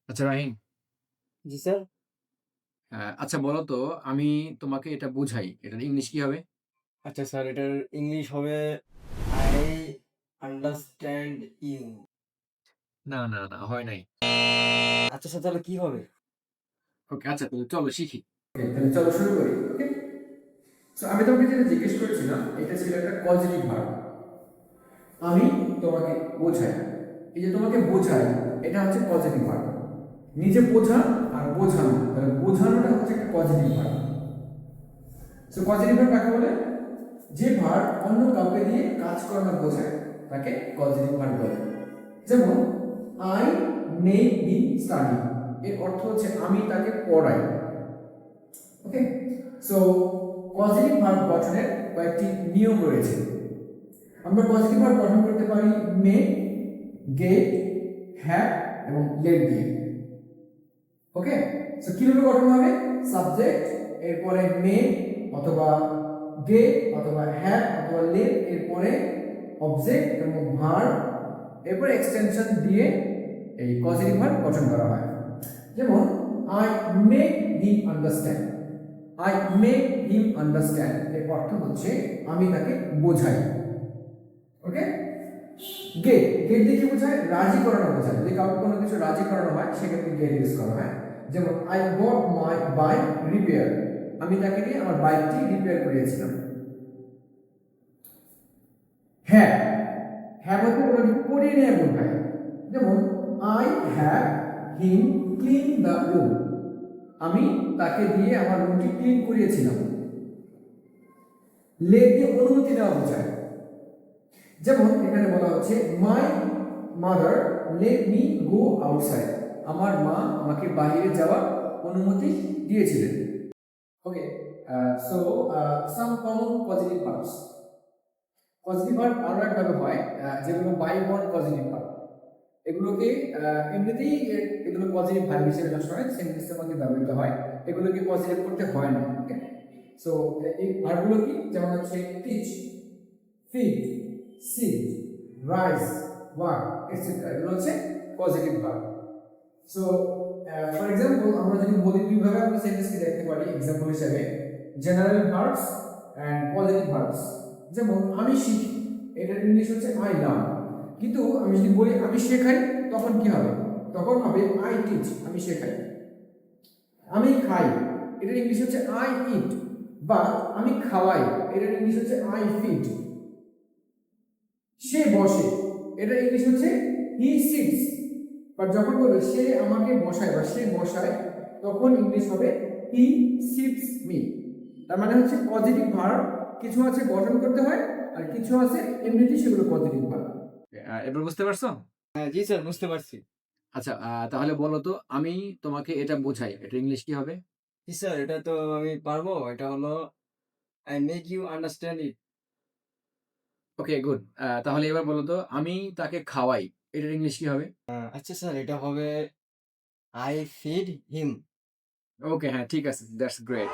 আচ্ছা রাহিম, জি স্যার। আচ্ছা বলো তো আমি তোমাকে এটা বুঝাই। এটার ইংলিশ কি হবে? আচ্ছা স্যার, এটার ইংলিশ হবে আই আন্ডারস্ট্যান্ড ইউ। না, না, না হয় নাই। আচ্ছা স্যার, তাহলে কি হবে? ওকে আচ্ছা তাহলে চলো শিখি। ওকে তাহলে চলো শুরু করি। ওকে, সো আমি তোমাকে যেটা জিজ্ঞেস করেছিলাম এটা ছিল একটা পজিটিভ ভার্ব। আমি তোমাকে বোঝাই, এই যে তোমাকে বোঝাই এটা হচ্ছে পজিটিভ ভার্ব। নিজে বোঝা আর বোঝানো, তাহলে বোঝানোটা হচ্ছে একটা positive verb. So positive verb কাকে বলে? যে ভার্ব অন্য কাউকে দিয়ে কাজ করানো বোঝায় তাকে পজিটিভ ভার্ব বলে। যেমন আই মেক হিম স্টাডি, এর অর্থ হচ্ছে আমি তাকে পড়াই। ওকে, সো পজিটিভ ভার্ব গঠনের কয়েকটি নিয়ম রয়েছে। আমরা পজিটিভ ভার্ব গঠন করতে পারি মে, গেট, হ্যাভ এবং লেট দিয়ে। ওকে, সো কিভাবে গঠন হবে? সাবজেক্ট, এরপরে মে অথবা গেট অথবা হ্যাভ অথবা লেট, এরপরে অবজেক্ট এবং ভার্ব, এরপরে এক্সটেনশন দিয়ে এই পজিটিভ ভার্ব গঠন করা হয়। যেমন I make him understand, I make him understand এর অর্থ হচ্ছে আমি তাকে বোঝাই। ওকে, গেট, গেট দিয়ে কি বোঝায়? রাজি করানো বোঝায়। যদি কাউকে কোনো কিছু রাজি করানো হয় সেক্ষেত্রে গেট ইউজ করা হয়। যেমন I got my bike repair, আমি তাকে দিয়ে আমার বাইকটি রিপেয়ার করিয়েছিলাম। হ্যাঁ, হ্যাঁ হচ্ছে কোনো কিছু করিয়ে নিয়ে বোঝায়। যেমন I have him clean the room, আমি তাকে দিয়ে আমার রুমটি ক্লিন করিয়েছিলাম। লেট দিয়ে অনুমতি নেওয়া বোঝায়। যেমন এখানে বলা হচ্ছে my mother let me go outside, আমার মা আমাকে বাইরে যাওয়ার অনুমতি দিয়েছিলেন। Okay, so some common positive verbs. Positive verb আরো একভাবে হয় যেগুলো বাই বর্ন পজিটিভ ভার্ব। এগুলোকে এমনিতেই এগুলো পজিটিভ ভার্ব হিসেবে সবসময় সেন্টেন্সের মধ্যে ব্যবহৃত হয়। এগুলোকে পজিটিভ করতে হয় না। ওকে, সো এই ভার্বগুলো কি? যেমন হচ্ছে teach, feed, seat, rise, walk etcetera, এগুলো হচ্ছে positive verb. So for example আমরা যদি বলি দুইভাবে আমরা সেন্টেন্সকে দেখতে পারি এক্সাম্পল হিসেবে, general verbs and positive verbs. যেমন আমি শিখি, এটার ইংলিশ হচ্ছে আই লার্ন। কিন্তু আমি যদি বলি আমি শেখাই, তখন কি হবে? তখন হবে আই টিচ, আমি শেখাই। আমি খাই, এটার ইংলিশ হচ্ছে আই ইট। বা আমি খাওয়াই, এটার ইংলিশ হচ্ছে আই ফিড। সে বসে, এটার ইংলিশ হচ্ছে হি সিটস। বাট যখন বলবে সে আমাকে বসায় বা সে বসায়, তখন ইংলিশ হবে হি সিটস মি। তার মানে হচ্ছে পজিটিভ ভার্ব কিছু আছে গঠন করতে হয়, আর কিছু আছে এমনিতেই সেগুলো পজিটিভ ভার্ব। এবার বুঝতে পারছো? হ্যাঁ, জি স্যার, বুঝতে পারছি। আচ্ছা তাহলে বলো তো আমি তোমাকে এটা বোঝাই। এটার ইংলিশ কি হবে? জি স্যার, এটা তো আমি পারবো। এটা হলো I make you understand it. Okay good. তাহলে এবার বলো তো আমি তাকে খাওয়াই। এটার ইংলিশ কি হবে? আচ্ছা স্যার, এটা হবে আই ফিড হিম। ওকে হ্যাঁ ঠিক আছে। That's great.